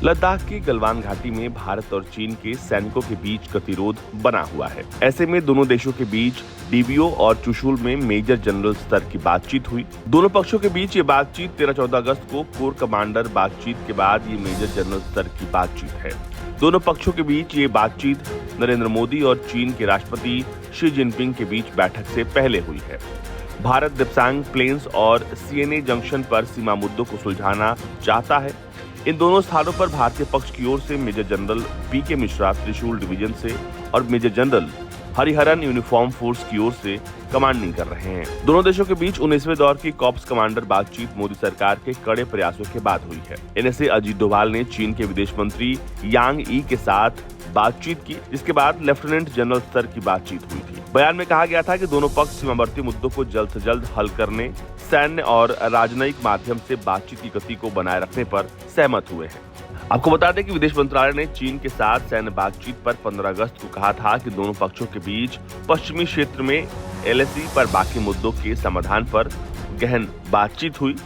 लद्दाख की गलवान घाटी में भारत और चीन के सैनिकों के बीच गतिरोध बना हुआ है। ऐसे में दोनों देशों के बीच डीबीओ और चुशुल में मेजर जनरल स्तर की बातचीत हुई। दोनों पक्षों के बीच ये बातचीत 13-14 अगस्त को कोर कमांडर बातचीत के बाद ये मेजर जनरल स्तर की बातचीत है। दोनों पक्षों के बीच ये बातचीत नरेंद्र मोदी और चीन के राष्ट्रपति शी जिनपिंग के बीच बैठक से पहले हुई है। भारत दिप्सांग प्लेन्स और सीएनए जंक्शन पर सीमा मुद्दों को सुलझाना चाहता है। इन दोनों स्थानों पर भारतीय पक्ष की ओर से मेजर जनरल पीके मिश्रा त्रिशूल डिवीजन से और major general Hariharan uniform force की ओर से कमांडिंग कर रहे हैं। दोनों देशों के बीच 19वें दौर की कॉर्प्स कमांडर बातचीत मोदी सरकार के कड़े प्रयासों के बाद हुई है। एनएसए अजीत डोभाल ने चीन के विदेश मंत्री यांग ई के साथ बातचीत की, जिसके बाद लेफ्टिनेंट जनरल स्तर की बातचीत हुई थी। बयान में कहा गया था कि दोनों पक्ष सीमावर्ती मुद्दों को जल्द से जल्द हल करने, सैन्य और राजनयिक माध्यम से बातचीत की गति को बनाए रखने पर सहमत हुए हैं। आपको बता दें कि विदेश मंत्रालय ने चीन के साथ सैन्य बातचीत पर 15 अगस्त को कहा था कि दोनों पक्षों के बीच पश्चिमी क्षेत्र में एलएसी पर बाकी मुद्दों के समाधान पर गहन बातचीत हुई।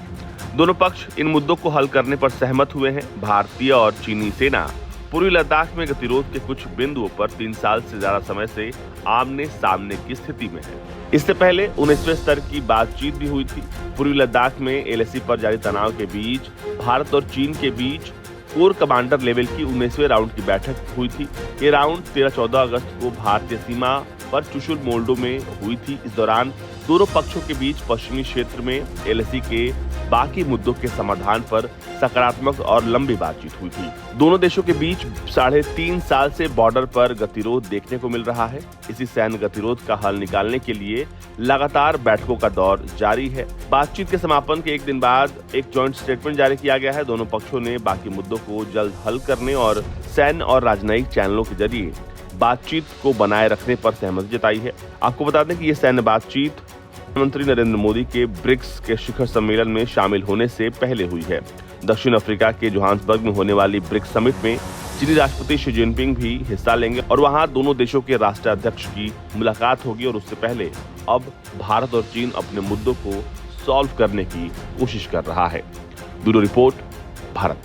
दोनों पक्ष इन मुद्दों को हल करने पर सहमत हुए हैं। भारतीय और चीनी सेना पूर्वी लद्दाख में गतिरोध के कुछ बिंदुओं पर 3 साल से ज्यादा समय से आमने सामने की स्थिति में है। इससे पहले 19वें स्तर की बातचीत भी हुई थी। पूर्वी लद्दाख में एलएसी पर जारी तनाव के बीच भारत और चीन के बीच कोर कमांडर लेवल की 19वें राउंड की बैठक हुई थी। ये राउंड 13-14 अगस्त को भारतीय सीमा पर चुशुल मोल्डो में हुई थी। इस दौरान दोनों पक्षों के बीच पश्चिमी क्षेत्र में एलएसी के बाकी मुद्दों के समाधान पर सकारात्मक और लंबी बातचीत हुई थी। दोनों देशों के बीच 3.5 साल से बॉर्डर पर गतिरोध देखने को मिल रहा है। इसी सैन्य गतिरोध का हल निकालने के लिए लगातार बैठकों का दौर जारी है। बातचीत के समापन के एक दिन बाद एक जॉइंट स्टेटमेंट जारी किया गया है। दोनों पक्षों ने बाकी मुद्दों को जल्द हल करने और सैन्य और राजनयिक चैनलों के जरिए बातचीत को बनाए रखने पर सहमति जताई है। आपको बता दें कि ये सैन्य बातचीत प्रधानमंत्री नरेंद्र मोदी के ब्रिक्स के शिखर सम्मेलन में शामिल होने से पहले हुई है। दक्षिण अफ्रीका के जोहान्सबर्ग में होने वाली ब्रिक्स समिट में चीनी राष्ट्रपति शी जिनपिंग भी हिस्सा लेंगे और वहां दोनों देशों के राष्ट्राध्यक्ष की मुलाकात होगी। और उससे पहले अब भारत और चीन अपने मुद्दों को सॉल्व करने की कोशिश कर रहा है। Bureau report, Bharat.